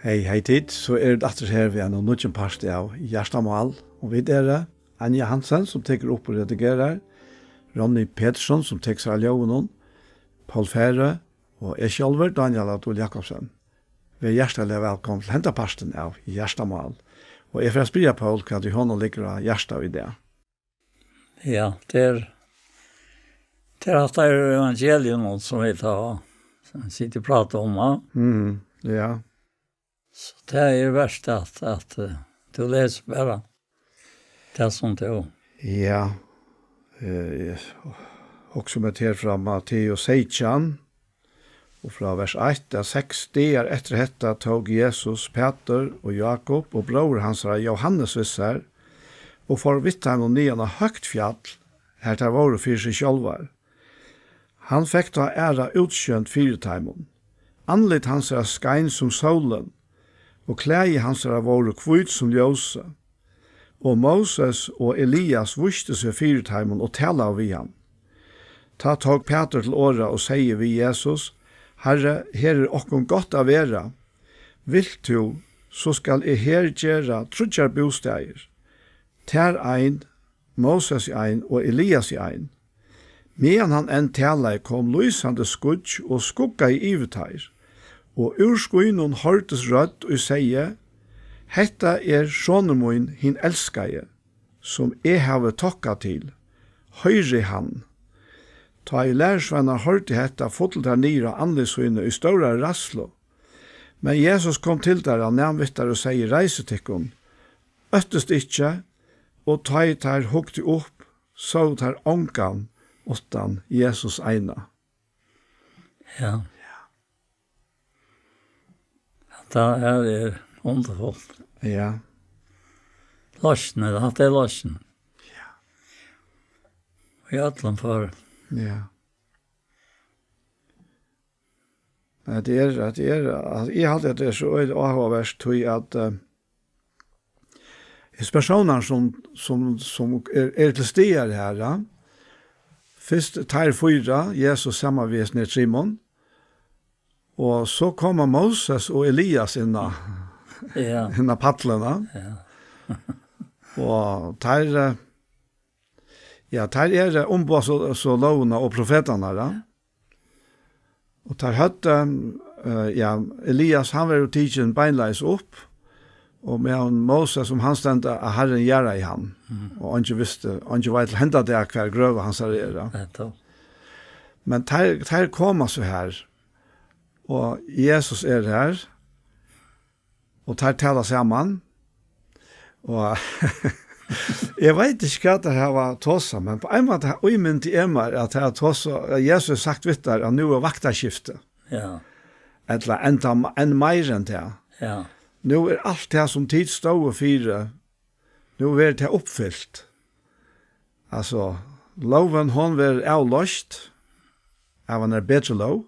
Hei tid, så det atter her vi en nødgen parst av Gjerstamal, og vi dere, Anja Hansen, som teker opp og redigerer, Ronny Petersson, som teker seg av ljøvenen, Paul Fære, og jeg selv, Daniel Adol Jakobsen. Vi hjertelig velkommen til henteparsten av Gjerstamal. Og jeg får spørre Paul hva du hånden ligger av Gjersta i det. Ja, det er at det er evangelium som vi tar, som sitter og prater om. Ja. Så det er verst at du leser bare det som det er. Ja. Også med til fra Matteus 16, og fra vers 1, 6 dager etter dette tog Jesus, Peter og Jakob og bror hans Johannes visser, og for vitt han og nyan av høgt fjall, her til våre for seg sjølver. Han fikk ta æra utskjønt fyrteimen. Anlitt hans skein som solen, og klæi hans våre kvitt som ljøse. Og Moses og Elias visste seg fyrteimen og tala av han. Ta tog Peter til åra og sier vi Jesus, Herre, her er okkon godt av vera. Vilt du, så skal jeg her gjøre trudjar bosteier. Ter ein, Moses i ein og Elias i ein. Medan han en tala kom lysande skudj og skugga i iveteir. Og ur skuinon hørtes rødt og sier, Hetta er sonemoin hin elskaje, som jeg have tokka til. Høyre han. Ta i lærersvenna hørte hetta fotelt her nira anlisøyne i større rasslo. Men Jesus kom til der han nærmvittar og sier reisetikkun. Øttest ikkje, og ta i der hukte opp, så der ångan åttan Jesus eina. Ja. Det er underfullt. Ja. Løsne, det er løsne. Ja. Og i atlan for... Ja. Det er, jeg hadde det så avhåverst til at personer som er til stier her, først tar 4, Jesus samarbeidsner Simon, og så kommer Moses og Elias inna paddlene, og tar... Ja, der er ombå så lovene og profetene da. Og der hadde, Elias, han var jo tidsen beinleis opp, og med Moses som han stendte av Herren gjøre i han. Og han ikke visste, han ikke var til hendet det hver grøve hans er. Men der kom så her, og Jesus er her, og der taler sammen, og... Jeg vet ikke hva det her var tåsa, men på en måte har jeg mynt i Emar at jeg har tåsa, Jesus har sagt vidt der, at nå er vaktaskiftet. Ja. Eller enn mer enn det. Ja. Nå er alt det som tid stod og fire, nå er det oppfyllt. Altså, loven hon var avløst, av en bedre lov,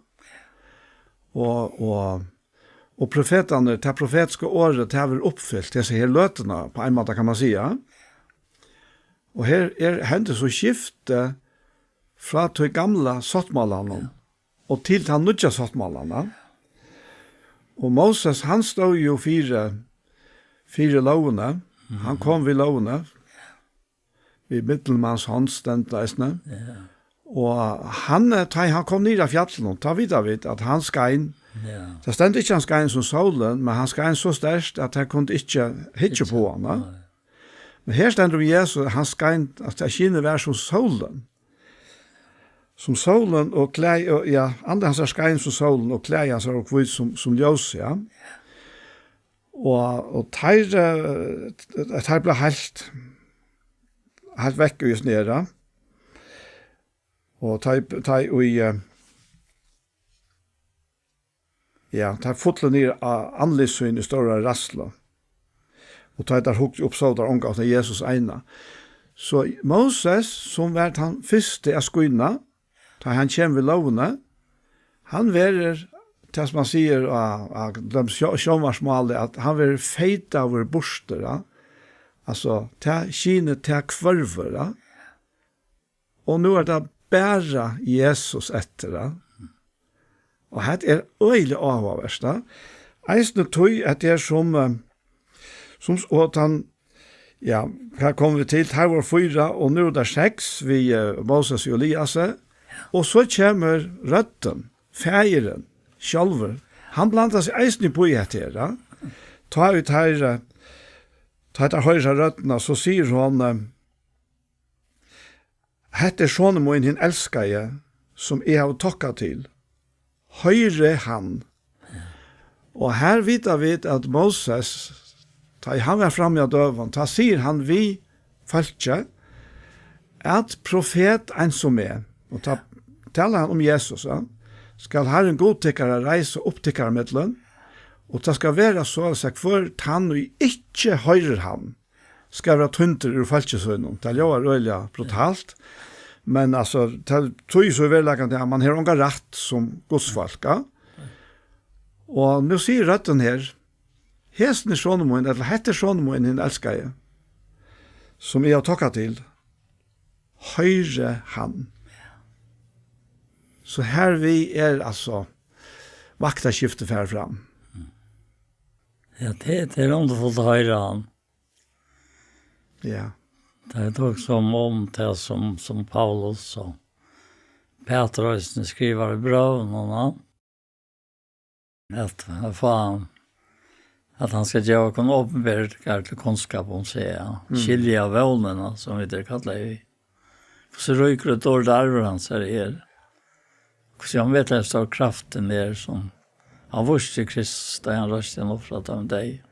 og profetene, det profetiske året, det har vært oppfyllt, det er her løtene, på en måte kan man si, ja. Og her hendet så skifte fra til gamle sottmålene og til de nødja sottmålene. Og Moses, han stod jo fire lovene. Han kom ved lovene. Ved middelmanns håndstendleisene. Og han kom ned av fjallene. Ta vidt at han skein. Det stendte ikke han skein som solen, men han skein så sterkt at han kunne ikke hitje på han. Men her stender vi Jesus, han skein, at det kine var som solen. Som solen og klei, ja, andre hans skein som solen, og klei hans og kvitt som ljøs, ja. Og ter ble helt vekk og just nere. Og ter fotle nere av anlissyn i større rassla. Og ta der hukt opp så der omgav til Jesus eina. Så Moses, som var han første av skuina, da han kommer ved lovene, han verer, til som man sier av de sjåmarsmålet, at han verer feit av vår borster, altså til kine til kvarver, og nå er det bare Jesus etter, og her er øyelig avhåverst, Eisne tøy at det som og at han, ja, her kommer vi til, her var 4, og nå det 6, vi Moses og Elias, og så kommer røtten, feiren, sjálfur. Han blandar seg eisne på i etter, ja. Ta ut her, ta etter høyre røttene, så sier hun, hette sånne må inn hin elsker jeg, som jeg har tokka til. Høyre han. Og her vet vi at Moses, da han var framme av døven, da sier han vi følger at profet en som er, og da taler han om Jesus, ja, skal ha en godtikkere reise opptikkere med lønn, og det skal være så at for han og ikke høyrer han, skal være tunter ur følgesønnen. Det er jo røylig brutalt, men altså, det tror jeg så er veldig at man har unga rett som godsfolk, ja. Og nå sier røtten her, hesten er sånne moen, eller heter sånne moen, henne elsker jeg, som jeg har takket til, høyre han. Så her vi er altså vakta skiftet fer fram. Ja, det er underfullt høyre han. Ja. Det er også om det som Paulus og Petrøysen skriver i brøven og han. At han skal gjøre noen åpenbære til kunnskap om seg, ja. Skilje av vålnene, som vi det kaller vi. Så ryker det dårlig arver han ser her. Så han vet at det står kraften der som han vurste Kristus da han røste en offret av deg.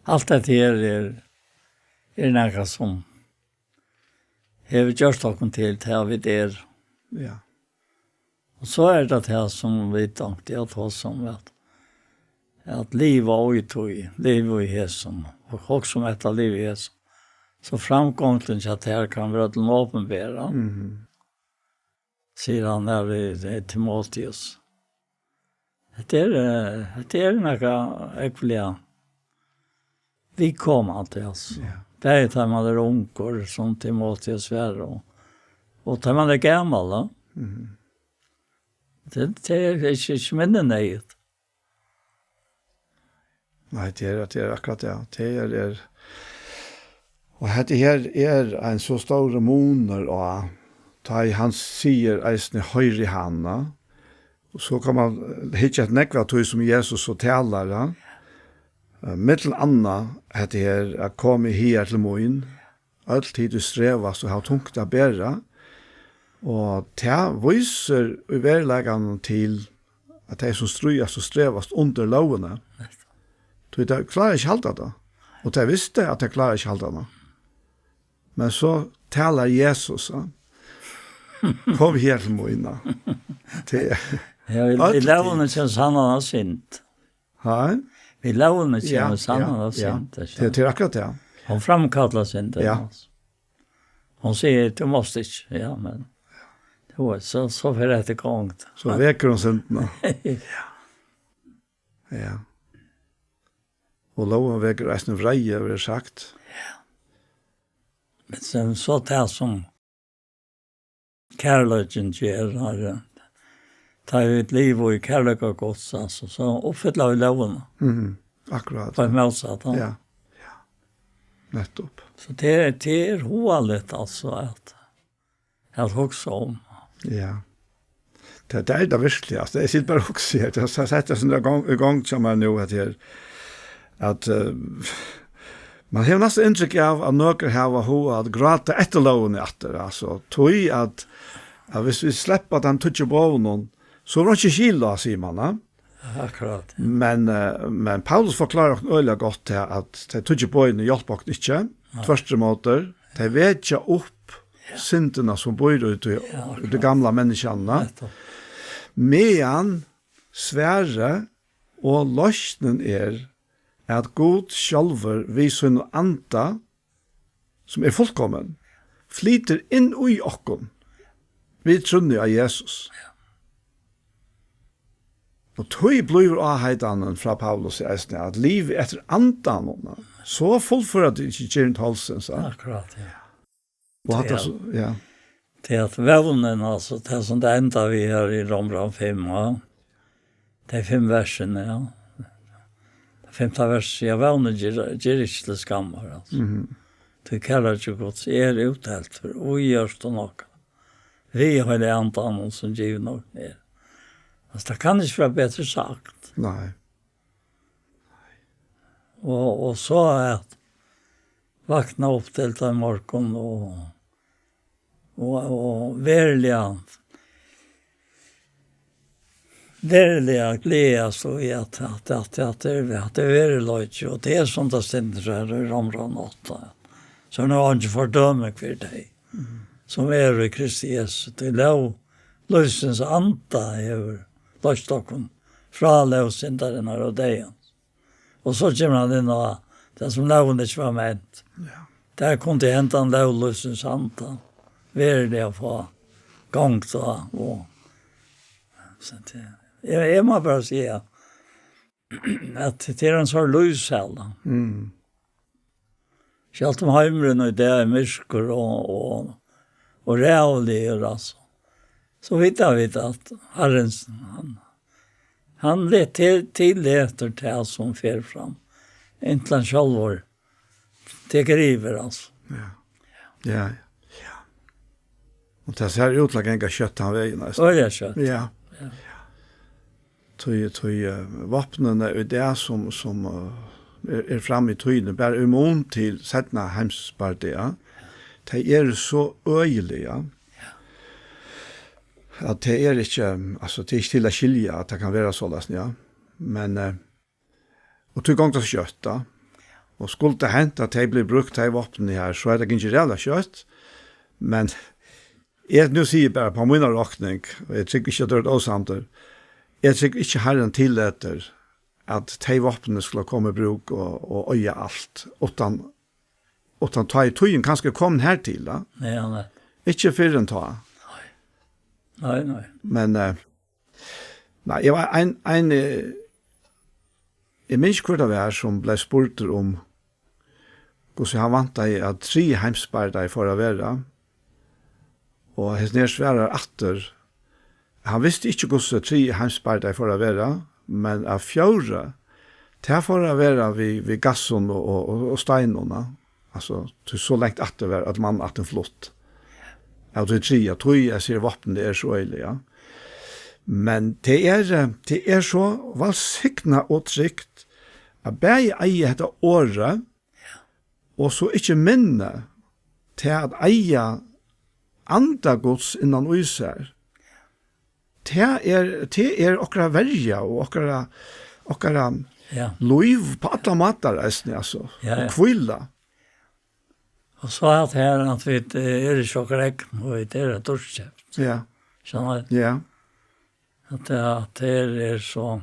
Alt dette her er noe som har vi gjort noen til vi der. Ja. Og så er det det som vi tenkte at hva som at liv og utøy, liv i hesen, og også som etter liv i hesen. Så framgången til at her kan være til åpenbære, sier han der i Timotheus. Det er noe ekkelig vi kommer til oss. Ja. Det er til man er unger, som Timotheus var, og til man er gammel, da. Det er ikke minnen nøyet. Nei, det er akkurat det. Det er og dette her er en så stor moner, og da han sier eisne høyre i handa, og så kan man hitte et nekva tog som Jesus og taler, ja. Mittel anna dette her er kommet her til moen, alltid du strevast og har tungt å bære, og det viser i verleggen til at de som strøyast og strevast under lovene, de klarer ikke halta det. Og de visste at de klarer ikke halta det. Men så taler Jesus, ja. Kom her til moina. Ja, vi lovene kjenner sann han har sint. Hei? Vi lovene kjenner sann han har sint. Det er akkurat det. Hon framkallar sint. Ja. Hon sier, du måste ikke. Ja, men det var så for rett i gang. Så veker hun sintene. Ja. Og loven veker reisende vreie, har vi sagt. Men så det som kærløkken gjør, tar vi et liv og i kærløk og gods, altså, så oppfyller vi loven. Akkurat. På en målsatt. Ja. Nettopp. Så det er hovallet, altså, at huske om. Ja. Det er det virkelig, altså. Jeg sitter bare også her. Jeg har sett det sånn i gang som er nå, at man har nesten inntrykk av at noen har at gråte etter loven etter, altså, tog at hvis vi slipper den tøtje på noen, så var det ikke kilo, sier man, ja. Akkurat. Men Paulus forklarer øyelig godt til at de tøtje på noen hjelper ikke, tvørste måter, de vet ikke opp syndene som bor ut i de gamle menneskene, medan svære og løsnen at God sjálfur viser en anta som fullkommen, flyter inn i okken. Vi trunner av Jesus. Og tog blir avheidene fra Paulus i eisene, at liv etter andan, så fullfører det ikke kjent halsen. Akkurat, ja. Og at det, ja. Det at vevnen, altså, det som det enda vi har i Romran 5, ja. Det 5 versene, ja. femta vers, jag vänner ger inte till skammar. Alltså. Det kallar ju Guds uthält för och görs det något. Vi har det antan som ger något mer. Alltså det kan inte vara bättre sagt. Nej. Och så att vakna upp till den morgon och verkligen glädja så i att det är löjt och det är sånt att ständer här i områden 8. Så nu har han inte fördöme för dig. Som är i Kristi Jesus. Det är lösens anta över löjstocken fra lössyndaren och dig. Och så kommer han in och det som loven inte var ment. Ja. Där kunde hända en lösens anta. Verkligen få gång så och så det jag må bara säga att det är en sån lyskälla. Självt om hemren och det är mysker och rävligor alltså. Så vet jag att Herren han lät till efter det som fer fram. Inte han själv teker iver alltså. Ja. Och det ser ut like en kött han vägen nästan. Och det kött. Ja. Tøy vapnen är det som är fram i tøyene, bare immun til setna heimspartiet. Det är så øyelige. At det är inte, alltså det är inte till att skilja att det kan vara så ja. Men och tog gång till kötta. Och skulle det hända att det blir brukt i vapnen här så är det inte reella kött. Men jag nu säger bara på min räkning, jag tycker inte att det är osamtidigt. Jag tycker inte Herren tillåter att de vapnen skulle komma i bruk och öja allt. Utan ta i tøyen kanskje kom her til. Da. Nej. Ikke før en ta. Nej. Men nej, jeg var en jeg minns hvor det var som ble spurt om hvordan han vant deg at 3 heimsparter for å være. Og hans nedsværer atter. Han visste ikke hvordan 3 heimsparter for å være, men av 4 til for å være vid gassen og steinene. Alltså det så längt att det var att man att en flott. Jag tror jag ser vapen det är så öjligt, ja. Men det är så valsikna och trygt att bäja eie detta året och så inte minne till att eia andra gods innan user. Det är okra värja och okra liv på alla matar alltså. Och kvilla. Och så att här att vi är så korrekt och det är torrkäft. Ja. Ja. Att det är så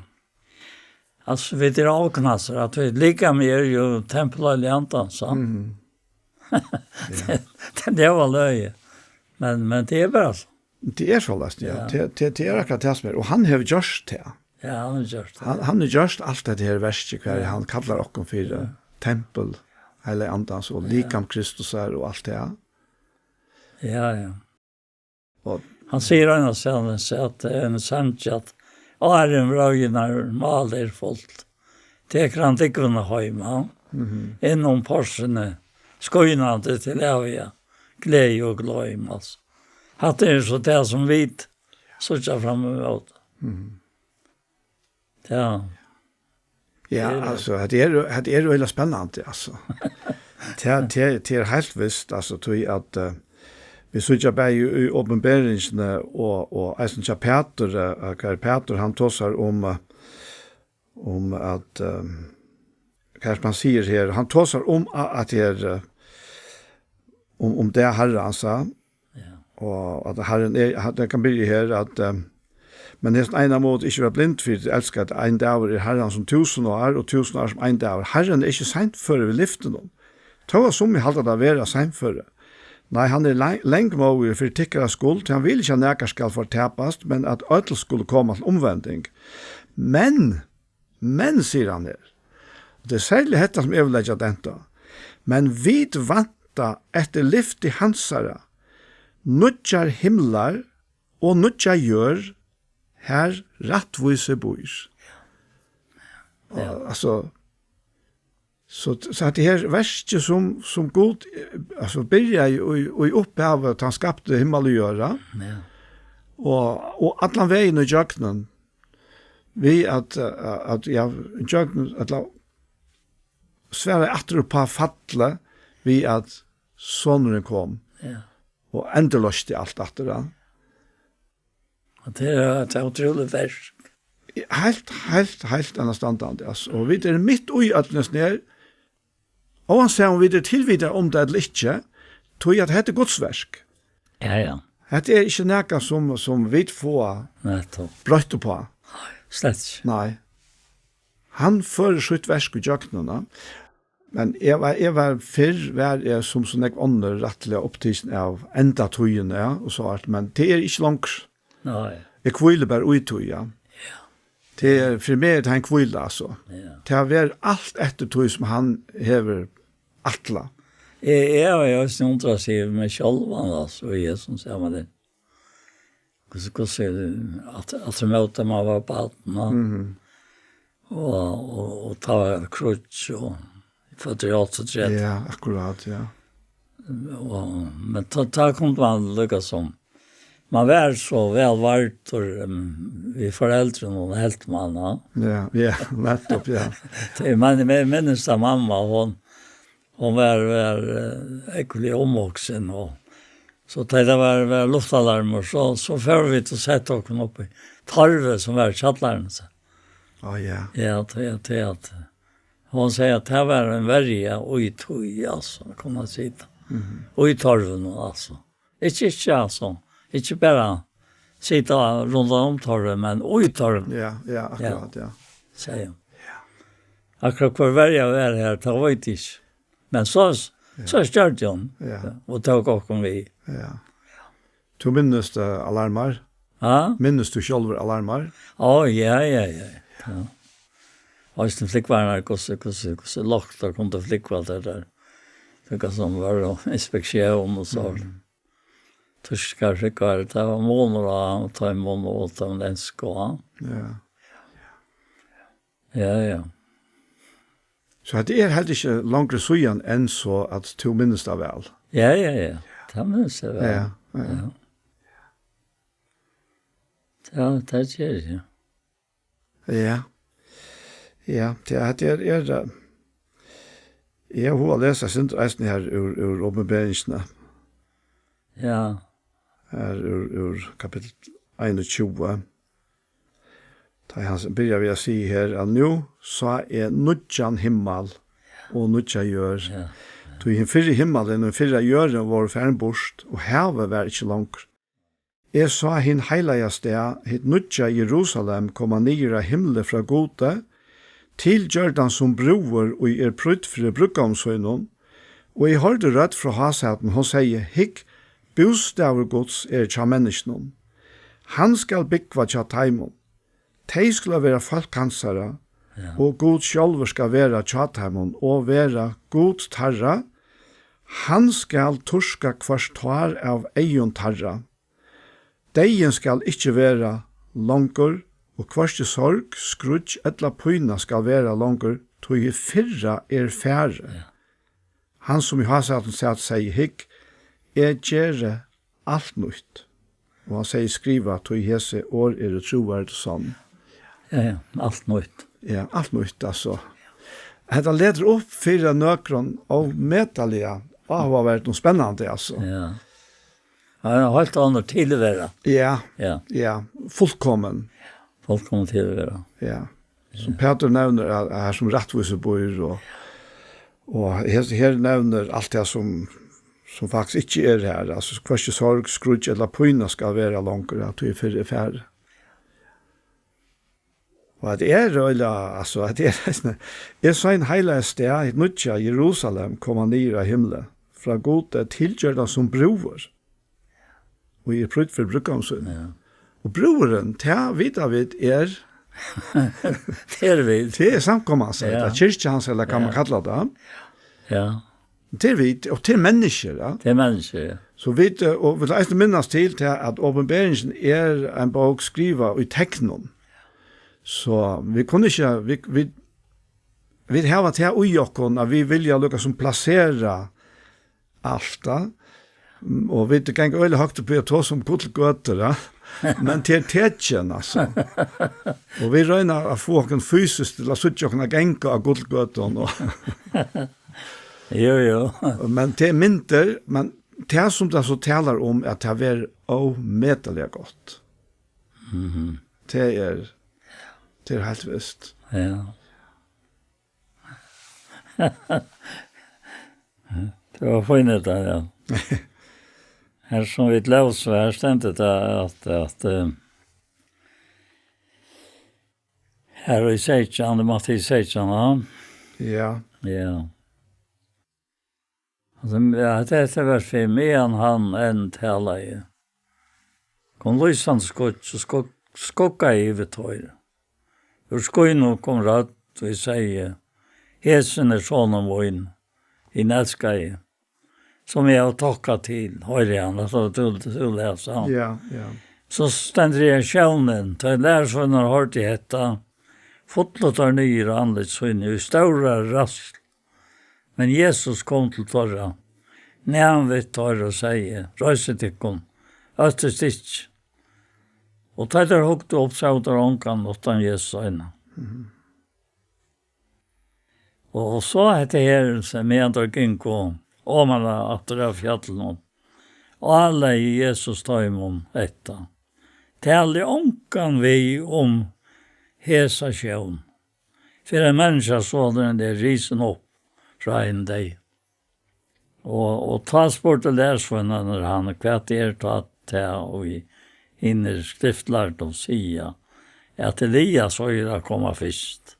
alltså vi är avknassar att vi lika mer ju tempelaliantan så. Det var löje. Men det är bara så. Det är så läst, ja. Det är akkurat det som är. Och han har gjort det. Ja, han har gjort det. Han har gjort allt det här värsta kvar. Han kallar oss för tempel. Eller andans och likam Kristus är och allt det. Ja. Och han säger annars sen att en sant att Aren rögnar maler fullt. Det kan inte kunna hemma. Inom porsen skojnande till äviga glädje och glöjmas. Att det är så det som vit så fram emot. Ja. Ja, alltså det är väldigt spännande alltså. Det är helt visst alltså tror att vi såg bara i uppenbarelsen och Eisen Peter han tossar om att kanske man säger här han tossar om att det är om det Herren sa. Ja. Och att Herren det kan bli här att men det är en måte ikke var blind for det elsker at en dag er Herren som 1000 år, og 1000 år som en dag. Herren er ikke sent før vi lyfter noen. Tog oss som vi halter det være sent før. Nei, han er lenge måte for tikkere skuld, han vil ikke at nækker skal fortepast, men at ødel skulle komme til omvending. Men, sier han her, det er særlig dette som jeg vil legge denne, men vi vanta etter lyft i hansare, nødjar himlar og nødjar gjør, her rattvise bois. Ja. Alltså Så att det här värsta som god alltså börjar ju upphavet han skapade himmel och jord. Ja. Och alla vägen och jöknen vi att jöknen att Sverige åter på fattla vi att sonen kom. Ja. Och ändlöste allt efter det. Och det är ett otroligt verk. Helt anståndande. Alltså. Och vi är mitt i ödnes ner. Og han sier om vi er tilvidere om det eller ikke, tror jeg at dette er godsverk. Ja. Dette er ikke noe som vi får brøyte på. Slett. Nei. Han fører sitt verk i jøknene, men jeg var før som sånn jeg ånder rettelig opptisen av enda tøyene, og så alt, men det er ikke langt. Nei. Jeg kviler bare ut tøyene. Det er for meg det han kvile, altså. Ja. Det har vært alt etter tøy som han hever atla. Jeg har jo også undret seg med sjølven, altså, og jeg som sier med det. Hvordan at jeg møtte meg var på alten, og ta krutsk, og føtter alt og trett. Ja, akkurat, ja. Men da kom man lykkes som. Man var så välvart och vi föräldrarna och helt man. Ja, nettopp, ja. Men minns da mamma, hon var ekvelig omvoksen och så det var luftalarmer så får vi till sätt och kom upp i tarve som var chattlaren så. Ja. Ja, det att hon säger att det var en värja och i tog alltså kan man säga. Och i tarven alltså. Inte alltså. Ikke bare sitte rundt om torvet, men i torvet. Ja, akkurat, ja. Sier jeg. Akkurat hvor var jeg var her, det var ikke. Men så størte hun, og tok åkken vi. Ja. Du minnes du alarmer? Ja? Minnes du selv alarmer? Ja. Og hvis det flikkvarene, hvordan lagt og kom til flikkvarene der. Det som var inspeksjon og så. Tyskar skickar det var månader och ta en månad åt dem den ska. Ja. Så det är helt inte längre sujan än så att du minns det väl. Ja. Det minns det väl. Ja. Ja, det är det. Ja, det är jag har läst synd resten här ur Åpenbaringen. Ja. Her ur kapitel 21. Da han börjar vi å si her, at nå så nudjan himmel og nudja gjør. Ja. Du i fyrre himmelen og fyrre gjøren var fernborst, og havet var ikke langt. Jeg sa hin heilige sted, hitt nudja Jerusalem, komma nere himmelen fra gode, til Jordan som broer og prutt for brukkomsøgnen, og jeg hørte rødt fra hasaten, hun sier, hikk, bostaver gods tja menneskene. Han skal byggva tja taimon. Tei skulle være folkansara, og god sjálfur skal være tja taimon, og være god tarra. Han skal turska kvart tar av eion tarra. Deien skal ikkje være langur, og kvart sorg, skrudj, etla pyna skal være langur, tog fyrra færre. Han som i hasaten sier hikk, gjør alt nytt. Og han sier skriva at i hese år det troverdt sånn. Ja, alt nytt. Ja, alt nytt, altså. Det leder opp for nøkron og metallige, og det har vært noe spennende, altså. Ja. Han har helt annet tilvære. Ja, fullkommen. Fullkommen tilvære. Ja. Som Peter nevner, er som rettvise bor, og her nevner alt det som faktisk ikke her. Altså, hverst sorg, skrudj eller pyna skal være langere, at du fyrre færre. Og det røyla, altså, det jeg sa en heilig sted, et nødja Jerusalem, kom han nere av himmelen, fra gode tilgjørda som broer, og i prutt for brukkomsøn. Ja. Og broeren, det vi det samkommende, det kyrkjans, eller kan man kalla det. Ja. Det vi, og til mennesker, ja. Det mennesker, ja. Så vi, og vi leiste minnes til at Åpenbaringen en bok skriva i teknon. Så vi kunne ikke, vi har varit här i oss, vi vill ju lukka som placera allt da. Och vi det kan öle högt på att som kutlgötter da. Men till tätchen alltså. Och vi rönar att få en fysiskt till att söka kunna gänga av kutlgötten och Jo. men det minter, men det som det så talar om att det är omätligt gott. Mhm. Det är helt visst. Ja. Det var fint det, ja. Här som vi läser här ständigt att här i Seitjan, det måste i Seitjan, ja. Ja. Ja. Alltså, det är vers 5, han en talar i. Kom lysan skott, så skocka i vitøyre. Ur skoino kom rad, vi sier, hesen sånn vågen, i nälskaj, som jag har tackat till, høyre han, altså du läsa han. Ja. Så stender jeg sjøvnen, til lærersvunner har til hetta, fotlåt er nye anledssvunner, i større rask. Men Jesus kom til torra, når han vet torra og sier, røyse tikkum, østest ikke. Og tætter hukte opp seg ut av ånkan, åttan Jesus øyne. Og så det her, som jeg andre gikk og man har atter av fjallen, og alle i Jesus tøymon etta. Tale ånkan vi om hesa sjøvn. For en menneske så den der risen opp fra en deg. Og ta spurte lærsvunnen når han kvart tatt til og i inner skriftlært og sia at Elias høyre komma først.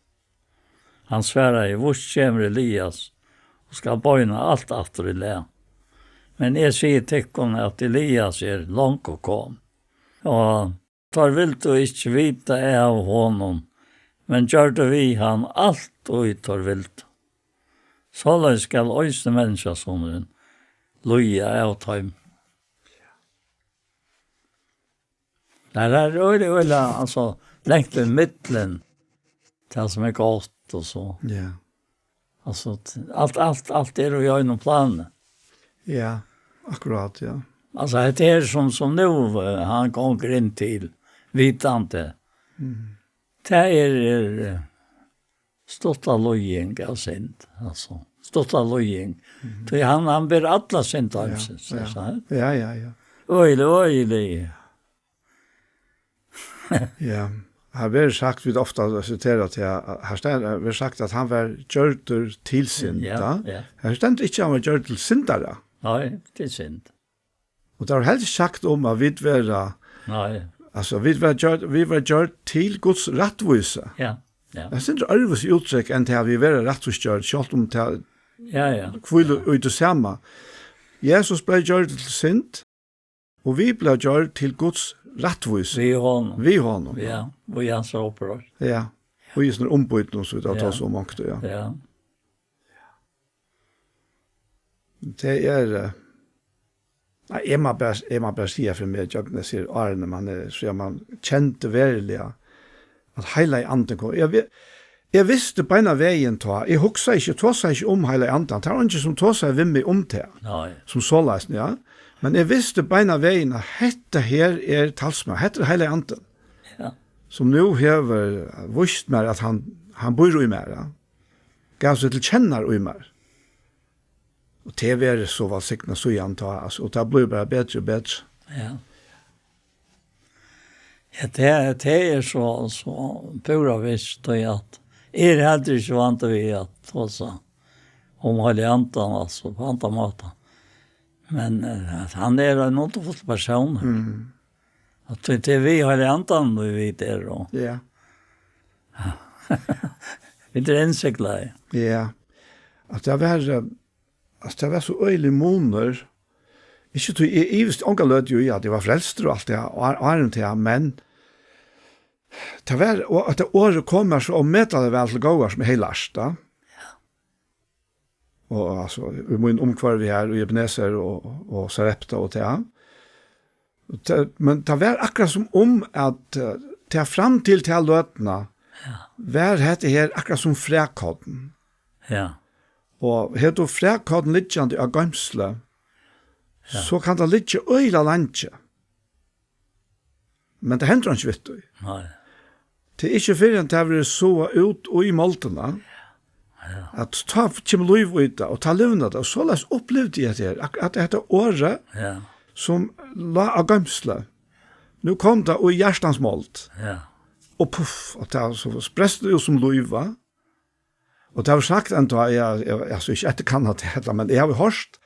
Han sværer i vurs kommer Elias og skal bøyne alt atter i le. Men jeg sier tikkene at Elias langt og kom. Og tar vilt du ikke vite av honom, men gjør det vi han alt og tar vilt. Sånn skal øyne mennesker sånn loja av tøym. Det øyne, altså, lengt i midtelen til det som godt og så. Ja. Altså, alt jo i øyne planen. Ja, akkurat, ja. Altså, det som nu han kommer inn til, vitande. Det stått av lojing av synd, altså. Stått av lojing. Han ber alla synd av synd. Ja. Øylig. Ja. Har vi sagt, vi ofta citerar till här står vi sagt att han var gjordur till synd. Ja. Här står inte han var gjord till syndare. Nej, till synd. Och det har helt sagt om att vi var Nej. alltså vi var gjord till Guds rättvisa. Ja. Det syns alls uttryck än till vi var rättvisgjord, självt om till Ja. kvill ut det samma. Jesus blev gjord till synd och vi blev gjord till Guds rättvisa. Vi honom. Ja, och han så upprör. Ja. Och just när ombyten och så där tar så mångt ja. Ja. Det är nej, Emma bara säga för mig jag när ser Arne man så man kände verkligen att hela anden kom. Jag visste på en vägen ta. Jag huxar inte tåsa inte om hela anden. Det var inte som tåsa vem mig om det. Nej. Som så läst ja. Men jeg visste på en av veien at dette her talsmann, dette hele anden. Ja. Som nå hever vist meg at han bor i meg. Ja. Gav seg til kjenner i meg. Og det er så valgsiktene så jeg antar. Altså, og det blir bare bedre og bedre. Ja. Ja, det så pura visst at heller ikke vant vi at tåsa om hele anden, altså, på andre måter. Men han en återfull person. Att det vi har antan vi vet det då. Ja. Vi är insiktlade. Ja. Att det var så öjlig månader. Ikke tog, jeg visste ånga lød jo i at det var frelster og alt det, og til, men det var, og at det året kommer så og møter det vel til gåer som hele da. Og altså, vi må inn omkvar vi her, og Ebenezer og Sarepta og til. Men det var akkurat som om at til fram til løtene, var dette her akkurat som frekodden. Ja. Og har du frækkaden liggende av gømsle, så kan det ligge øyla landje. Men det hender ikke, vet du. Nei. Det er ikke før enn det har så ut og i måltene, at ta kommer liv ut og ta livene det, og så løs opplevde jeg det her, at det heter året som la av gømsle. Nå kom det og i hjertensmålt. Ja. Og puff, og det var så spresset det jo som liva. Og det har sagt enda, jeg ikke etterkann at det heter, men jeg har jo hørt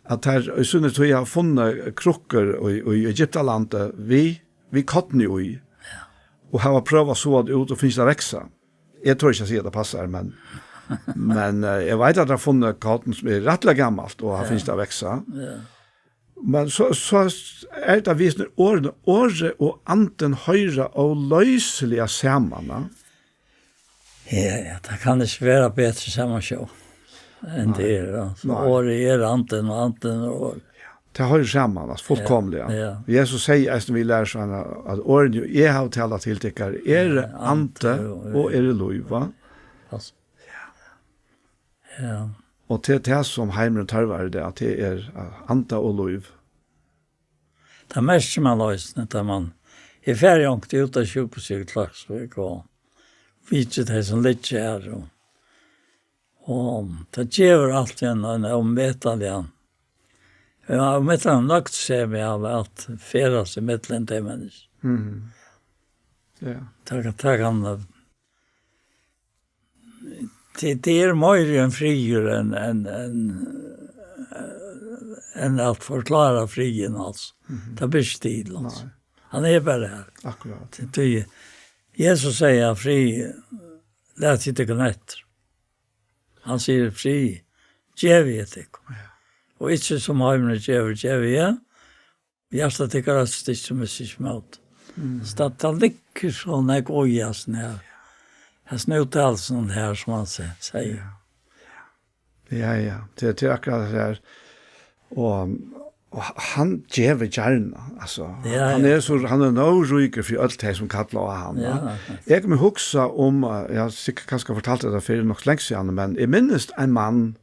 at her, i sunnet tror jeg har funnet krukker i Egyptalandet, vi kottene jo i, og har prøvd så det ut og finnes det veksa. Jeg tror ikke jeg sier det passer, men jeg vet at jeg har funnet kotten som er rettelig gammelt, og har finnes det veksa. Ja. Men så det visende året og anten høyre og løselige samene. Ja, det kan ikke være bedre sammenskjå enn det er. Så året anten og anten og år. Det har jo sammen, altså, fullkomlig. Ja. Jesus sier, jeg vi lærer sånn, at årene jeg har talt til dere, det ante og det lov, va? Altså. Ja. Og til det som heimeren tørver det, at det ante og lov. Det mest som man løsner, da man er ferdig ångt ut av Kjøpesyk Klagsvik, og viser det som litt kjær, og det gjør alt igjen, og omvetelig igjen. Ja, om ett annat nökt ser vi av att färdas i mittlen till människor. Ja. Det kan det är mer en frier än att förklara frien alltså. Det blir stil alltså. Han är bara här. Akkurat. Jesus säger fri, lät inte gå nätter. Han säger fri, djävet det. Og ikke som heimene djever, ja. Hjertet tykker at det ikke er ikke mot. Så det ligger sånn jeg går i sånn her. Jeg snøter alt sånn her, som man sier. Ja. Det er akkurat det her. Og han djever gjerne, altså. Han er noe ryker for alt det som kattler av han. Ja. Jeg kan huske om, jeg har sikkert kanskje fortalt det for nok lenge siden, men jeg minnes en mann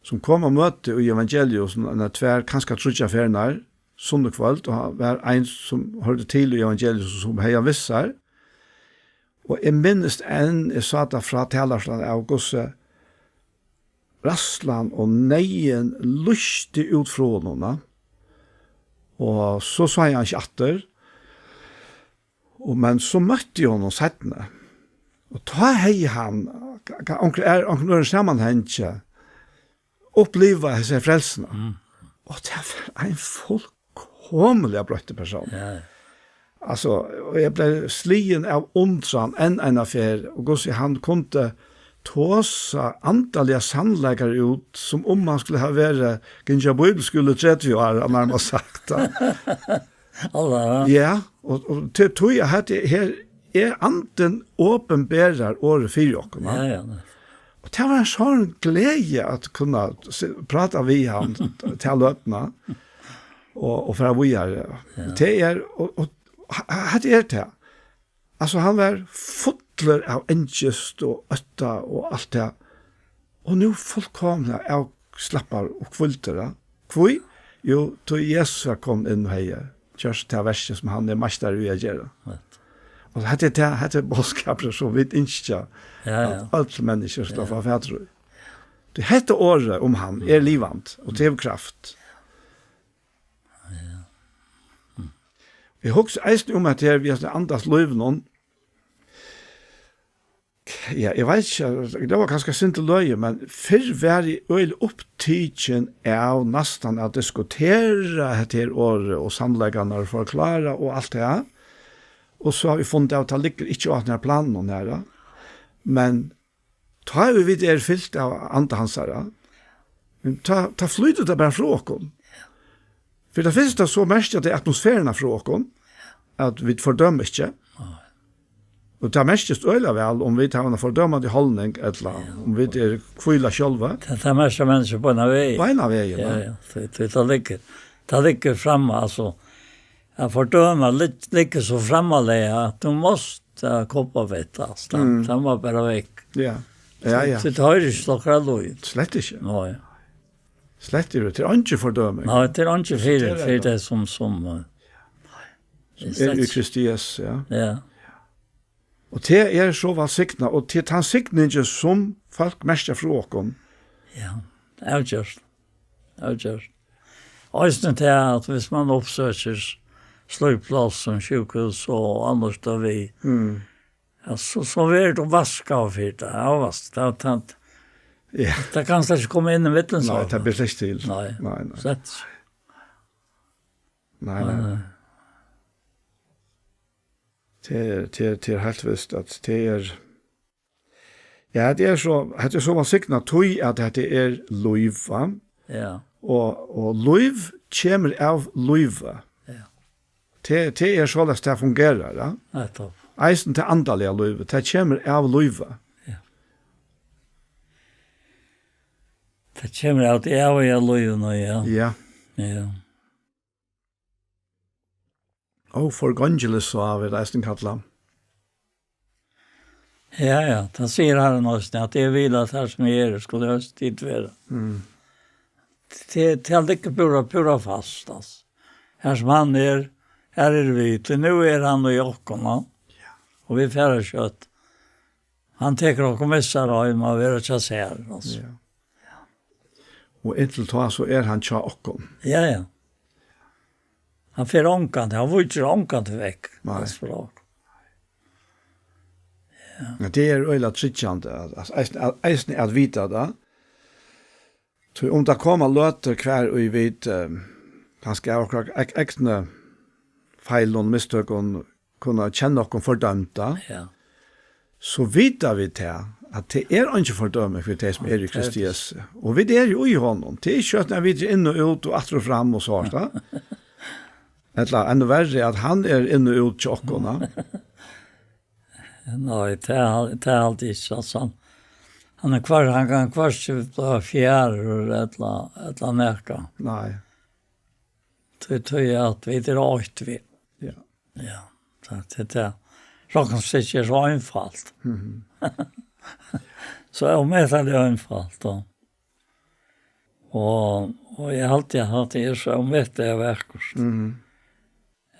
som kom og møtte i evangeliet, som tvær kanskje trudja ferner, sundekvalt, og var en som hørte til i evangeliet, som heia vissar. Og jeg minnes jeg sa det fra Talarsland av gosse, Rassland og neien lustig ut fra noen. Og så sa jeg han ikke atter, men så møtte jeg honom settene. Og da hei han, onkel sammenhengig, oppleva disse frelsene. Og det var en fullkomlig brøtte person. Ja. Altså, og jeg ble slien av undran enn en affær, og han kunne tåsa antallige sannleggere ut, som om han skulle ha vært Gynja Bibelskole 30 år, han har sagt det. Ja, og til tog jeg at her anten åpenberer året 4 år. Ja. Og det var en sånn glede at kunne prate vi han til løpene og fra vi her. Det og det det. Altså han var fotler av engest og øtta og alt det. Og nå fullkomne av slappar og kvultere. Hvor? Jo, til Jesus kom inn og heier. Kjørst til verset som han mester i å gjøre. Og det er bådskaper som vi ikke at alle mennesker står for fædre. Det heter året om han livant og drivkraft. Jeg husker eisen om at vi har andas løyven. Ja, jeg vet ikke, det var ganske sint til løye, men før var jeg øyelig opptidsen av nesten å diskutere dette året og sannleggene og forklare og alt det her. Og så har vi funnet at det ligger ikke av denne planen her. Men da har vi det fyllt av andre hans her. Ta flyter det bare fra åkken. For det finnes det så mest at det er atmosfæren av fra åkken, at vi fordømmer ikke. Og det er mest øyelig vel om vi tar en fordømmende holdning, eller om vi er kvile selv. Det er mest mennesker på en vei. På en av veien, ja. Det ligger fremme, altså. Jag fördömer lite så framåt att du måste koppa vet alltså. Den var bara veck. Ja. Ja. Det har ikke slakker lov. Slett ikke. Nei. Slett ikke. Til ikke fordøming. Nei, det er ikke for det som I Kristi Jesu, ja. Ja. Og det så velsignet, og det han signingen som folk mest fra åkken. Ja, avgjørst. Og det er at hvis man oppsøker sløyplass som sjukhus og annars da vi, ja, så er det å vaske av for det. Ja, vaske. Det kan ikke komme inn I vittlenskap. Nei, det blir slett til. Nei. Slett. Nei. Det helt visst at det ja, det så man signa tog at det lov, va? Ja. Og lov kommer av lov. Ja. Det så det fungerer, ja? Nettopp. Eisen til andalige lov, det kommer av lov. Ja. Det kommer av det av lov nå, ja. Ja. Ja. Og for Gongeles så har vi reisen kattla. Ja, det sier Herren også, at det vil at her som er, skulle jeg også tid være. Det er ikke pura fast, altså. Her som han her vi, til nå han og jokkene, og vi færre kjøtt. Han teker og kommissar og må være kjass her, altså. Ja. Og inntil ta så han tja okkon. Ja. Han får ångkant, han får ikke ångkant vekk. Nei. Ja. Det øyla tryggjande, eisen at vita da. Så om det kommer løter hver og vi vet, kanskje akkurat ekne feil og mistøk og kunne kjenne noen fordømte, så vet vi til at det ikke fordømme for det som I Kristi Jesu. Og vi jo I honom. Det ikke at vi inn og ut og atter og frem og så. Eller enda verre at han inn og ut til okkona. Nei, det er alltid ikke sånn. Han kan ikke bli fjerde eller et nærke. Nei. Det tror jeg at vi rakt vi. Ja, det er råkens ikke så einfalt. Så jeg med det einfalt. Og jeg alltid hatt det så med det verkkost.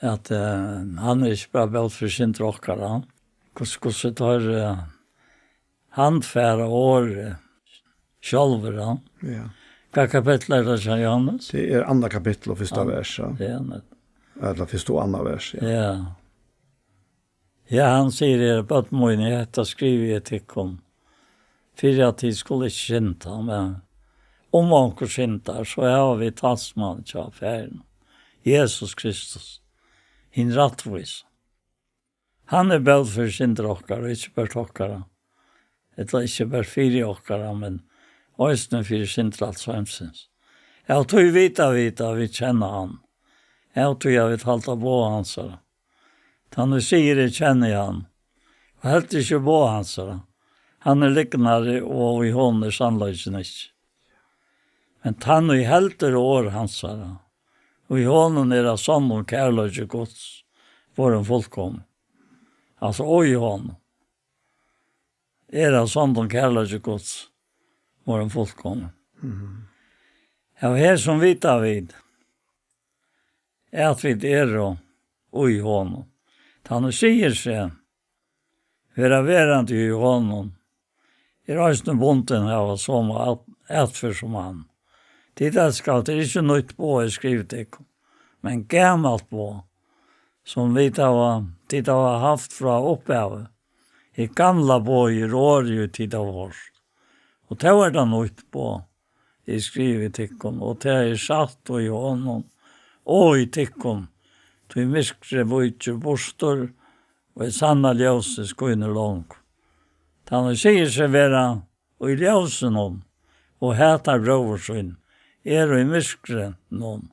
At han ikke bare bøtt for sin tråkere. Hvordan tar handfære år sjølvere. Ja. Hva kapittel det, Johannes? Det andre kapittel og første vers. Det det. Eller første og andre vers, Ja. Ja, han sier det på at måten jeg heter skriver jeg til kom. For at de skulle ikke kjente, men om man ikke kjente, så har vi talsmann til affæren. Jesus Kristus. Hin rattvis. Han bød for sin drokkere, og ikke bare trokkere. Eller ikke bare fire okkere, men også for sin tralsvemsens. Jeg tog vita, vi kjenner han. Jeg tog jeg vil halte på hans. Han sier jeg kjenner han. Og helt ikke på hans. Han liknare, og i hånden sannløsene ikke. Men han helter år hans. Og i hånden det sånn og kærløse gods. For en fullkom. Altså, og i hånden. Det sånn og kærløse gods. For en fullkom. Ja, her som vita vid. At vi og i hånden. Han sier seg. Vera verande i hånden. Reisende bonten av som etfer som han. Tidligere skal det ikke nytt på å skrive det, men gammelt på, som vi har haft fra opphavet. I gamla på i rår jo tid av oss. Og det var det nytt på i skrive tikkene, og det satt og i hånden, og i tikkene, til miskre vujtje bostor, og i sanna ljøse skoene lang. Han sier seg vera, og i ljøse noen, og heter brøversyn, og i miskre noen,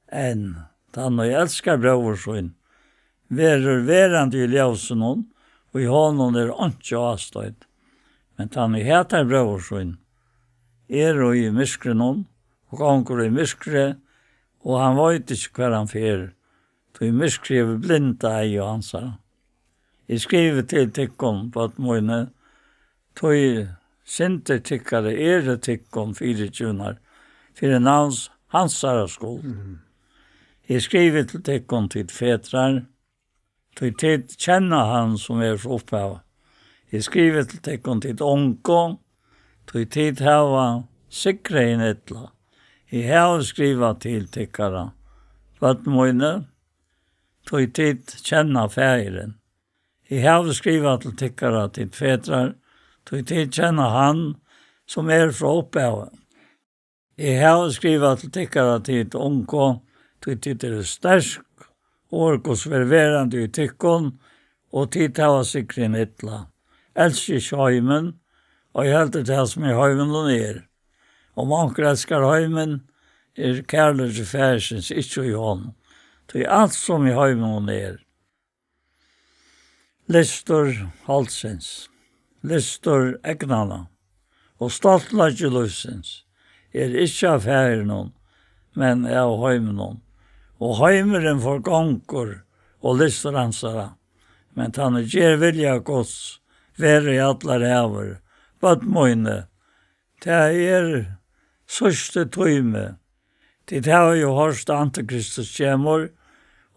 enn han og elskar brøversyn, verande i ljøse noen, og i hånden ikke avstøyd. Men han heter brøversyn, og i miskre noen, og anker i miskre, og han vet ikke hva han fyrer. Så vi skriver blinda I og han sa. Jeg skriver til tikkene på at måne tog Sinter tykkare det tykkon 24 for navns hansara skuld. Jeg skriver til tykkon til fetrar, til tid kjenna han som fra opphav. Jeg skriver til tykkon til onko, til tid hava sikre inn etla. Jeg har skrivet til tykkara, vattmøyne, til tid kjenna feiren. Jeg har skrivet til tykkara til fetrar, til tid kjenna han som fra opphav. Jeg har skrivet til tykkara til onko, til tid stersk, orkos ververande i tykkon, og tid hava sikre inn etla. Elsker sjøymen, og jeg helter til som høymen og Om anker elskar høymen, kærlig til færsens, ikke i hånd. Det alt som høymen og Listor halsens, listor egnana, og stoltlage lusens, ikke av færen, men av høymen. Og høymeren for gonger og listor ansara, men han gjer vilja gods, være i atler hever, vattmøyne, det sørste tøyme, det har jo hørst antikristus kjemur,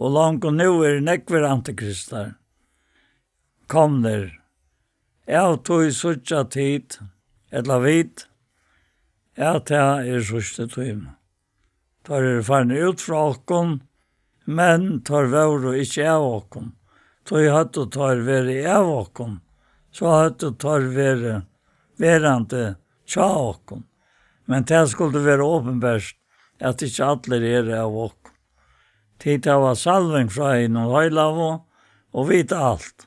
og langt og nå nekver antikristar. Kom der, jeg tog sørsta tid, etla vit, det sørste tøyme. Tar farne ut fra okkon, men tar vår og ikke av okkon. Tog hatt og tar vere av okkon, så hatt og tar verande tja okkon. Men det skulle være åpenbært at ikke alle av okkon. Tid av salving fra en og høylavo, og vite alt.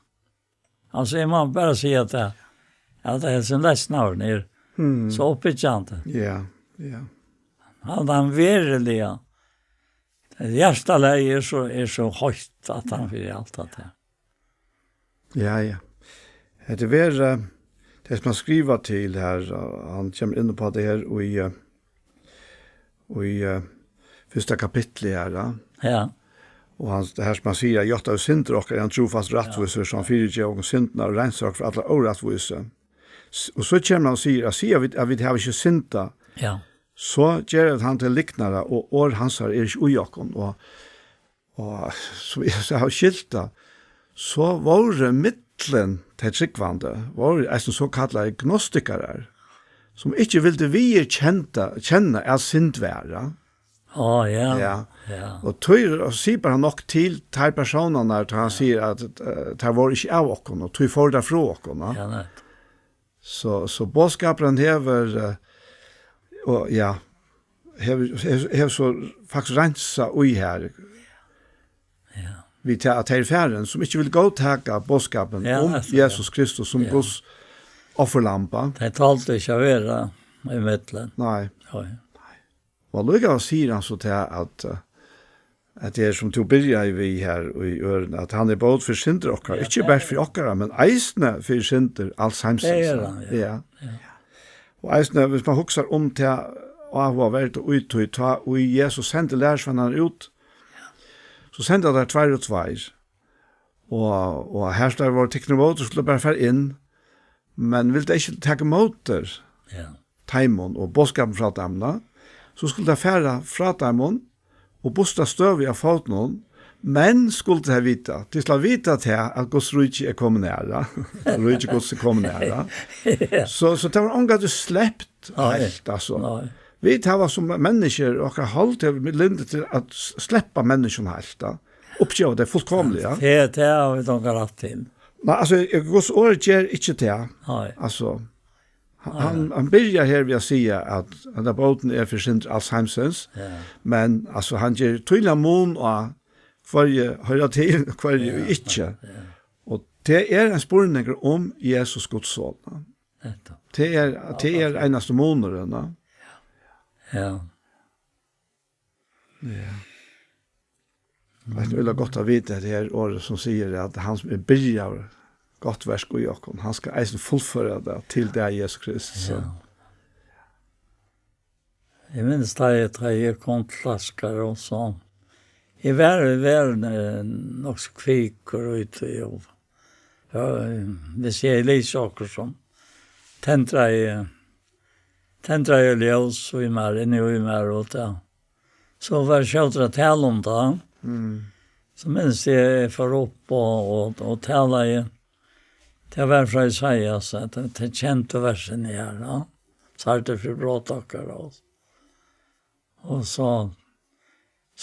Altså, man bare sier at det sin lesnavn så oppbyggende. Ja. Han verilige. Det hjertaleie så høyt at han vil alt det. Ja. Det det som han skriver til her, han kommer inn på det her i første kapittel her. Ja. Og det her som han sier, gjort av synder og han trofast rettviser som fyrer og syndene og rensak for alle årettviser. Og så kommer han og sier, at vi har ikke synda, så gjør han til liknare, og år hans ikke ujakken. Og så jeg har skilta, så var det mittlen til tryggvande, var det så kallade gnostikere, som ikke ville vi kjenne er syndværa. Ja. Og tøyr sier bare nok til de personene der han sier at det var ikke av okken, og tøy får det fra okken. Ja, så bådskaperen hever, og ja, hever så faktisk rensa ui her. Vi tar til færen som ikke vil gå teka bådskapen om Jesus Kristus som Guds offerlampa. Det talte ikke å være i midtelen. Nei. Og lukka sier han så til at det som du byrjar vi her i øren, at han både for synder okkar, ikke bare for okkar, men eisne for synder alls heimsens. Det ja. Og eisne, hvis man huksar til å ha vært uttøy, og Jesus sendte lærersvennerne ut, så sendte det 2 og 2. Og her der var teknomoter skulle bare fære inn, men ville det ikke takke moter, taimon og bådskapen fra dem, så skulle det fære fra dem, og bosta støv av foten, men skulle det vite, de skulle vite til at Guds rydde kommet nære, rydde Guds kommet nære. Så det var omgang du slept helt, altså. Vi tar som mennesker, og har holdt til linde til at sleppa menneskene helt, oppgjør det fullkomlig, ja. Det har vi noen rett til. Nei, altså, Guds år gjør ikke det. Altså, han byrjar her ved å si at båten for sin Alzheimsens, men altså, han gjør tydelig mån og hver høyre til, hver ikke. Og det en spørning om Jesus Guds son. Det eneste månedene. Ja. Det er veldig godt å vite det her året som sier at han som byrjar godt versk i okken, han skal eisen fullføre det til det Jesus Kristus. Ja. Jeg minns da jeg kom til Laskar og sånn. Jeg var nok så kvikker og ute i jobb. Hvis jeg leser akkurat sånn, Tendra i ljus och i mer, inne i mer och det. Så var kjötra tal om det. Så minns jag för upp och tala i. Det var från Isaias att det kände versen här. Ja. Så det för bråtakare. Och så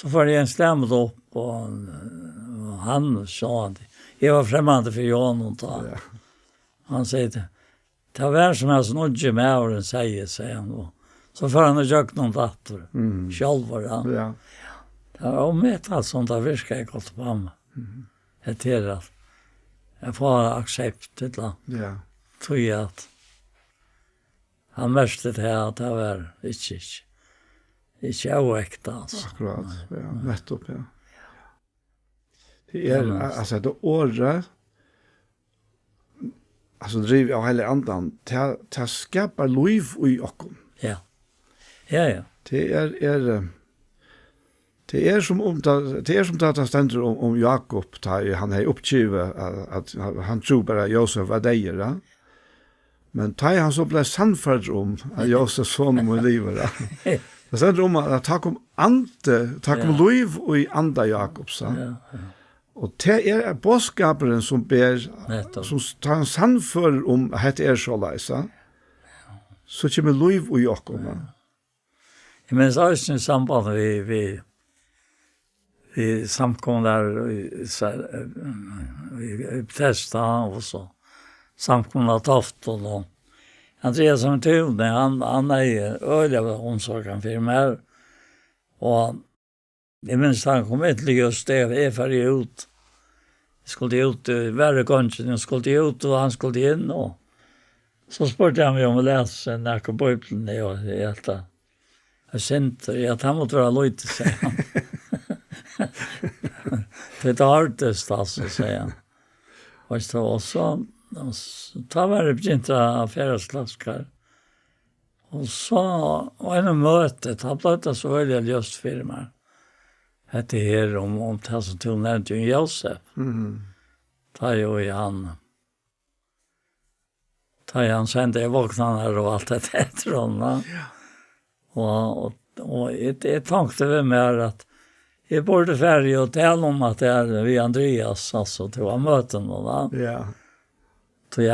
får jag en stämd upp och han sa att jag var främmande för Jan då. Ja. Han säger det var som jag snodde med åren säger han då. Så får han göra någon dator. Själv ja. Det var omöjligt att sånt där viskar jag gått på mig. Det är att jag får accept det då. Ja. Tror jag att han märkte det att det var inte oäkta alltså. Akkurat, ja, nettopp, ja. Det är alltså det året alltså driver av hela andan till skapar liv i oss. Ja. Ja. Det är som om det ständer om Jakob där han är uppgivet att han tror bara Josef var deira. Men där han så blev sannförd om att Josef son och livet. Det ständer om att ta kom liv och i anda Jakobs. Ja. Och det är bådskaperen som ber, som tar en sannför om att det är så lejsa. Så kommer liv och Jakob. Jag minns också i samband vi samkom där i Testa och så. Samkom av Toft och då. Andreas som tog han är öliga omsorgen för mig. Och jag minns han kom ett just det, jag färg ut. Jag skulle ut, värre gången, jag skulle ut och han skulle in. Och så spurte jag mig om att läsa när jag kom på Bibeln och äta. Jag kände att han måste vara lojt, säger han. Det är artist, alltså, säger han. Och så tar vi begynte affärsklaskar. Och så var en mötet, han blev så väldigt just för mig. Det är om det som tog nämnt ju Josef. Ta ju han sände jag vaknade och allt det där honom. Och ett tänkte vi med att jag borde färdig och tala om att det är vi Andreas alltså till var möten och va. Ja. Så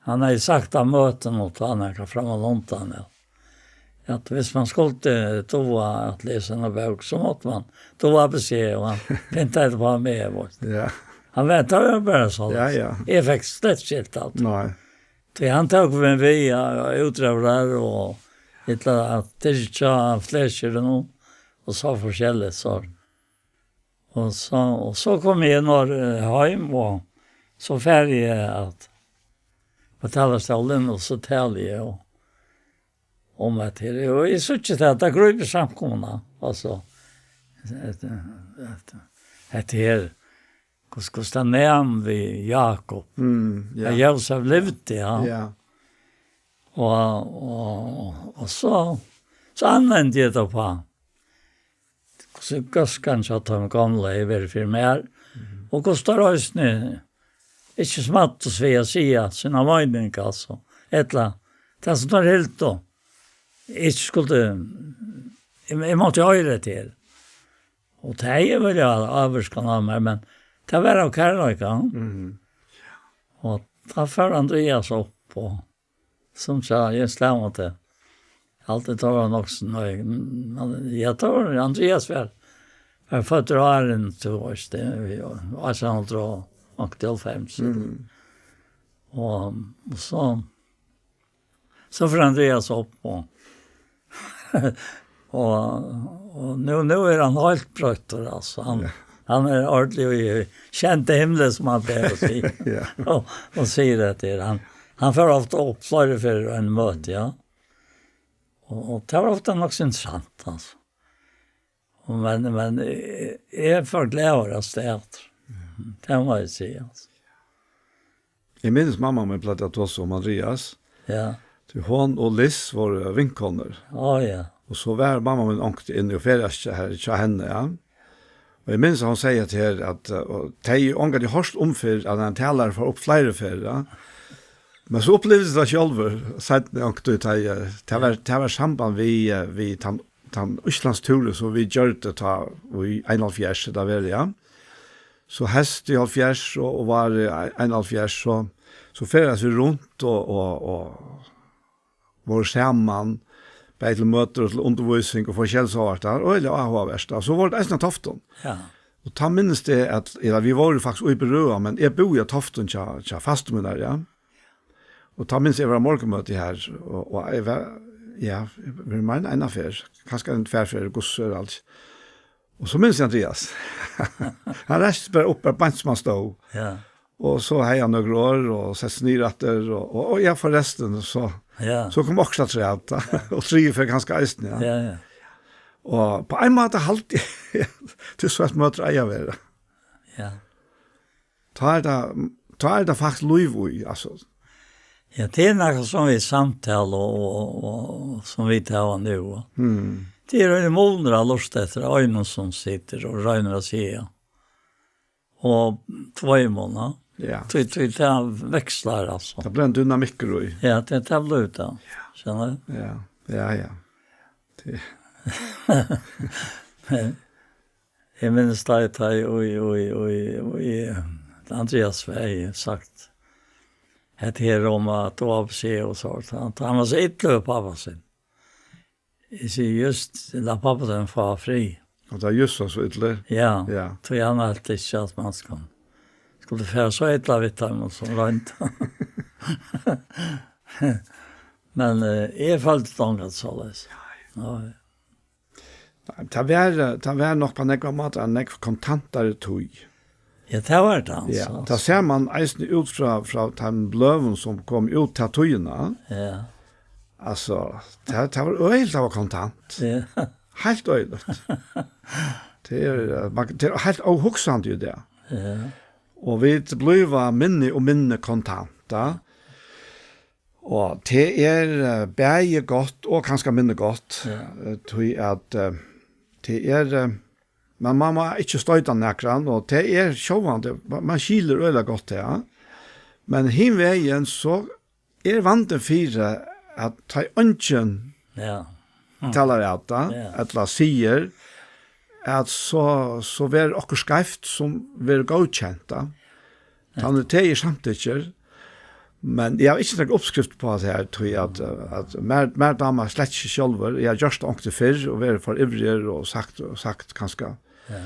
han har sagt att möten och han kan fram och låntan. Att hvis man skulle tova att läsa en bok så måste man tova bese och han väntade på med vårt. Ja. Han väntade bara så. Ja. Jag fick slett skilt allt. Nej. Så han tog med via utdravlar och att det är fläscher och någon och så forskjelligt så. Och så kom jag hem och så färdig att på talarstolen och så talade jag om att det är. Och jag såg inte att det gröper samkomna. Alltså, att det är kostar näm vid Jakob. Josef levde, ja. Och så använde jag det på. Så ganska att de gamla är väldigt för mer. Och kostar oss nu. Inte smatt att säga sina mening alltså. Ettla. Det som tar helt då. Inte skulle jag måste göra det till. Och det är väl jag avskan av mig, men det var av kärleka. Och ta för Andreas upp och som sa, jag slämmer det. Alltid tar han också nöjd. Jag tar Andreas väl. Jag fötter en till oss. Det var så han drar aktuell 5. Och så får Andreas upp och nu är han helt brötter alltså. Han är ordentlig och kände himlen som han bär och säger. och säger det till han får ofta upp flera för en möte, ja. Och det var ofta nog intressant alltså. Men jag får glädjas det. Det må jag säga alltså. Jag minns mamma med plattat oss om Andreas. Ja. Hon och Liz var vinkoner. Ja. Och så var mamma med åkt in i färdas här till henne, ja. Och jag minns att hon säger till her att de ångar de hörst omfyr att han talar för upp flera för, ja. Men så upplevdes det själv sett när det var samband vi tan Islandsturen så vi gjorde ta i 1,5 där väl ja. Så häst i 1,5 och var 1,5 så färdas vi runt och var samman på till möten och till undervisning och forskjellsarter och eller avhåverst. Så var det nästan Tofton. Ja. Och ta minst det att vi var ju faktiskt i Beröa men jag bor i Tofton tja fastum där ja. Och ta minst jag var morgonmöte här och jag var ja, vi menar en affär. Kanske en tvärfär gossar allt. Och så minns Andreas. Han reste bara upp på bandsman stod. Ja. Och så har jag några år och sett sniratter och jag för resten så kom också att rätta och 3 för ganska eisen ja. Ja. Och på en måte halt till så att möter jag vara. Ja. Tar det faktiskt Louis alltså. Ja, det är något som vi samtal och som vi tar nu. Mm. Det är en månad av lust efter ögonen som sitter och röjnar att se. Och 2 månader. Ja. Det växlar alltså. Det blir en dynamik i. Ja, det tar ut då. Känner du? Ja. Jag minns det och Andreas Sverige sagt att det är om att avse och så. Han var så ytterligare pappa sin. Så just när pappa den var fri. Och det är just så ytterligare. Ja. Så jag har alltid inte att man skulle färra så ytterligare vid dem som rönt. Men jag följde långt så läs. Ja. Det var nog på några måter en kontantare tog. Ja, det var det alltså. Ja, det ser man eisen ut fra den bløven som kom ut til tøyene. Ja. Altså, det var øyelt av kontant. Ja. Helt øyelt. Det er helt avhugsende jo det. Ja. Og vi ble minne og minne kontanter. Og det er bæge godt og kanskje minne godt. Tøy at det er... Men man må ikke støyta nekran, og det er sjåvande, man kiler øyla godt det, ja. Men hinveien så er vanten 4 at ta ønsken talar at det, at la sier, at så ver okkur skreift som ver godkjenta. Det er samtidig, men jeg har ikke noen oppskrift på det her, tror jeg, at mer damer slett ikke sjølver, jeg har gjort det ångte før, og vært for ivrig og sagt kanskje. Ja.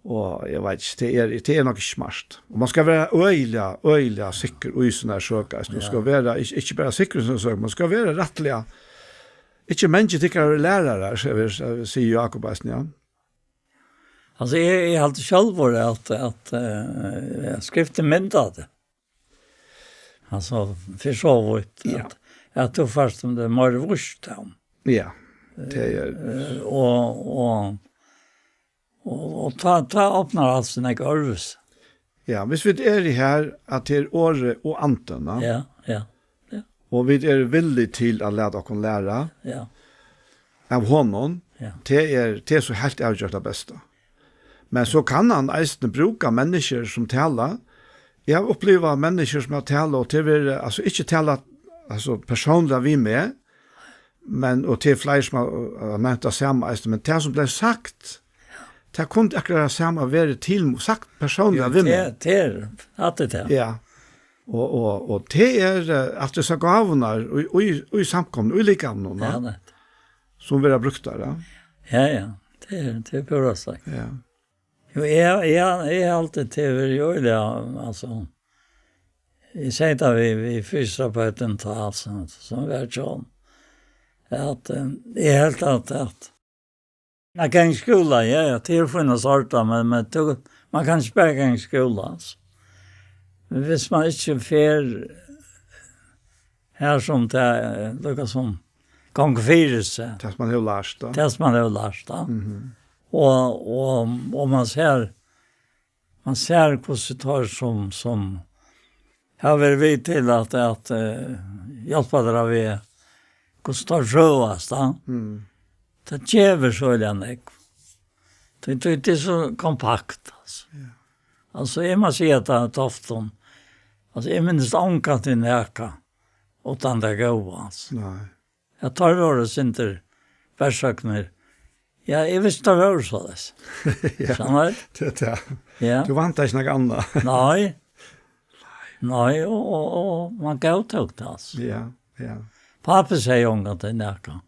Og jeg vet ikke, det er nok ikke smart. Og man skal være øyelig sikker i sånne her søker. Man skal være, ikke bare sikker i sånne søker, man skal være rettelig. Ikke mennesker tykker lærere, sier Jakob Eisen, ja. Altså, jeg har alltid selv vært at jeg skrifte mynda det. Altså, for så vidt. At du først om det mer vurst om. Ja, det er... Og ta åpner alt sin egen ørves. Ja, hvis vi er i her, at det er året og anten, ja. Og vi er villige til å lære dere lære av honom, det er så helt avgjort det beste. Men så kan han eisen bruke mennesker som taler. Jeg har opplevd mennesker som har taler, og til å altså ikke taler altså, personlig vi med, men, og til flere som har nevnt det samme eisen, men det som ble sagt, det kunne akkurat samme være sagt personlig vi med. Det er at det er. Ja. Og det er at det er gavene i samkomne, i likavnene, som vi har brukt der. Ja. Det er bra sagt. Ja. Jo, jeg er alltid til å gjøre det, altså. Jeg sier da vi fysioterapeuten tar altså, som vi har sånn, at det er helt at man kan ikke skola, til å finne sorta, men man kan ikke bare kan skola, altså. Men hvis man ikke fer her som det er, lukka som gangfyrelse. Det som man har lært da. Det som man har lært da. Og man ser hvordan det tar som har vært vidt til at hjelpe dere ved hvordan det tar sjøast da. Det gjør så igjen ikke. Det er så kompakt altså. Altså jeg må si at det er toften. Alltså jag minns ångat till näka utan det gå alltså. Nej. Jag tar det inte versökner. Ja, jag visste det var så det. Ja. Samma? Det. Ja. Du vant inte något annat. Nej. Nej, och man godtog det alltså. Ja. Pappa säger ångat till näka.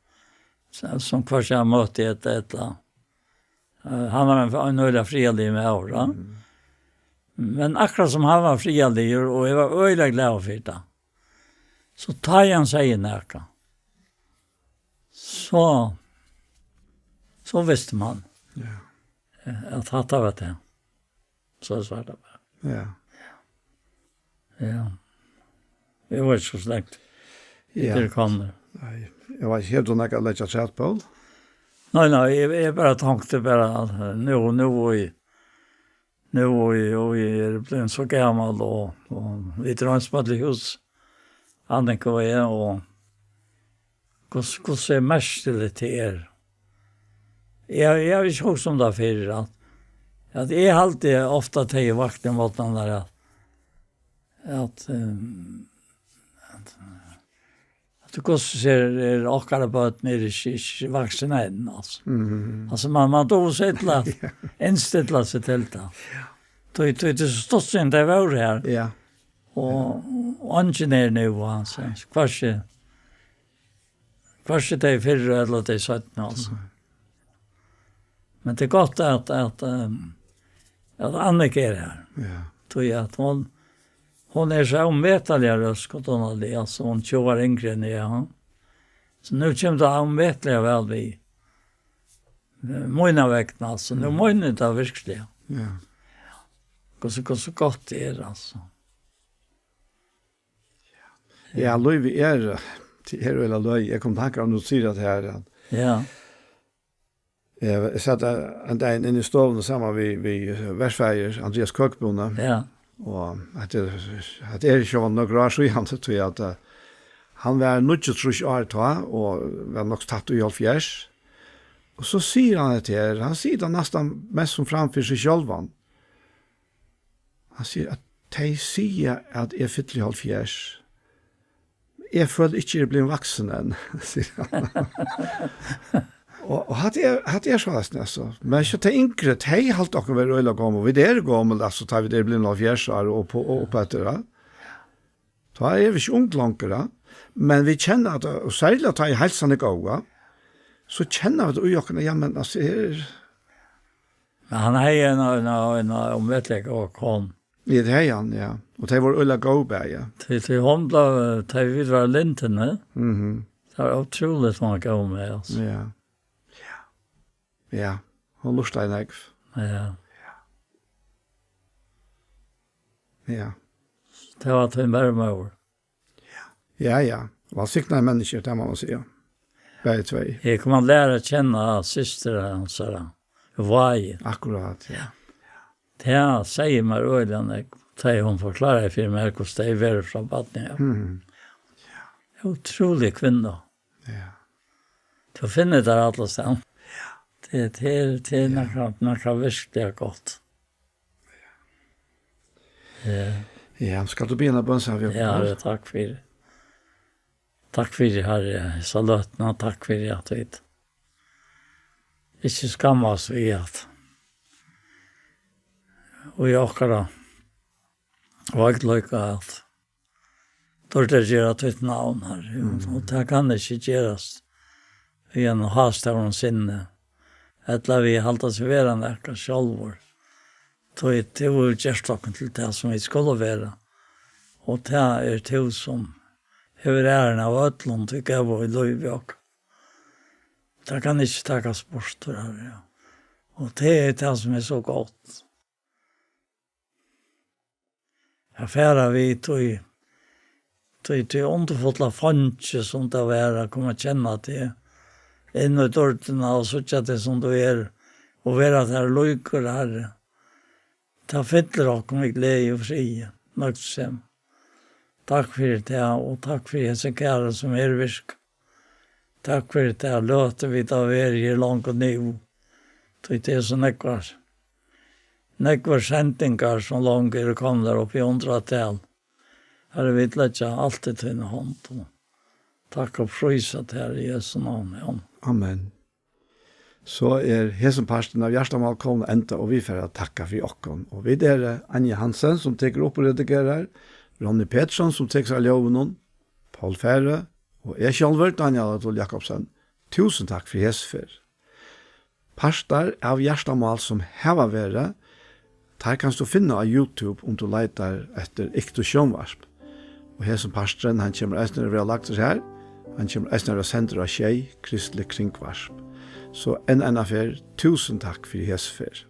Som kvar jag mötte ett han var en öliga fredlig med åra. Men akkurat som han var fredlig och jag var öliga glad för det. Så tar han sig näka. Så visste man. Ja. Att hatta var det. Så svart det bara. Ja. Ja. Det var inte så släkt. Ja. Det kommer. Nej. Jag var helt och näka lägga chat på. Nej, jag bara tänkte bara nu är det så gammal och vi drar smadlig hus. Annika och jag och hur ser mest till er? Jag vill också som det för att det är alltid ofta till i vakten mot den där att du kan se åkare på att ni är vuxna än alltså. Alltså man då sätta inställa sig till det. Då är det så stort det var här. Ja. Och engineer nu alltså. Kanske det är förra eller det är 17 alltså. Men det är gott att Annika är här. Ja. Då är att hon är så omvetaliga röskot hon hade, alltså hon 20 år yngre än jag. Så nu kommer det omvetaliga väl vi. Mojna väckna alltså, nu mojna det verkligen. Ja. Så gott det är alltså. Ja, Louis är här eller Louis, jag kom tankar om du säger det här. Ja. Jag satt en dag inne i stoven samman vi versfärger, Andreas Kökbona. Ja. Og at det ikke var noe rar så igjen, tror jeg at han var 23 år da, og var nok tatt i halvfjers. Og så sier han det her, han sier det nesten mest som framfor seg selv. Han sier at de sier at jeg fyller i halvfjers. Jeg føler ikke jeg blir voksen enn, sier han. Og hadde jeg så nesten, altså. Men ikke til yngre, de halte dere være øyla gammel. Vi er gammel, altså, tar vi det blir noen fjersar og på etter det. Da er vi ikke ungt langere. Men vi kjenner at, og særlig at jeg helsen er gode, så kjenner vi det ujokkene, ja, men altså, Han har en omvettelig og kom. I det her, ja. Og de var øyla gode, ja. Til hon ble, til vi var lintene, Mhm. det var utroligt mange gå med, altså. Ja. Ja, hon lustar en egg. Ja. Ja. Det var til en varme. Ja. Vad siknar människor, det må man säga. Bäge två. Jeg kommer lære å kjenne syster hans vei. Akkurat, ja. Det sier meg øyne, det hun forklarer for meg hvordan det er vært fra badningen. Mhm. Utrolig kvinne. Ja. Du finner det alle steder. Det är något virkelig godt. Ja, skal du begynne på en sak? Ja, takk for det. Takk for det, herre. Salutene, takk for det, at vi ikke skammer oss ved at og jeg akkurat var ikke lykke at da det gjør at et navn her. Og det kan ikke gjøres i en hastavn sinne. Eller vi halta seg vera nekka sjálfur. Det var gjerstokken til det som vi skulle være. Og det er det som hever æren av ødlund til gav i løyvjok. Det kan ikke takas bort her, ja. Og det er det som er så godt. Jeg færer vi til underfotla fantje som det var, kommer kjenne til inn i dørtene og sånn det som du er, og være der lykker her. Det fyller dere med glede og fri, nok sem. Takk for det, og takk for disse kære som er virk. Takk for det, løter vi da vi er i langt og nivå. Det er så nekvar sentinger som langt er kommet der oppe i 100-tall. Herre, vi lägger alltid till en hånd. Takk og prøysa til her i Jesu navn. Ja. Amen. Så hesen parsten av Gjerstamal kom enda, og vi får takka for okken. Og vi Anja Hansen, som teker opp og redigerer, Ronny Pettersson, som teker seg av loven, Paul Fære, og jeg selv, Daniel Adol Jakobsen. Tusen takk for Jesu. Parstar av Gjerstamal som heva være, der kan du finne av YouTube om du leiter etter Ikto Sjønvarsp. Og hesen parsten, han kommer eisner ved å lagt seg her, han kommer eisner ved å sende av Kristelig Kringvarsp. Så en affær, tusen takk for Jesu.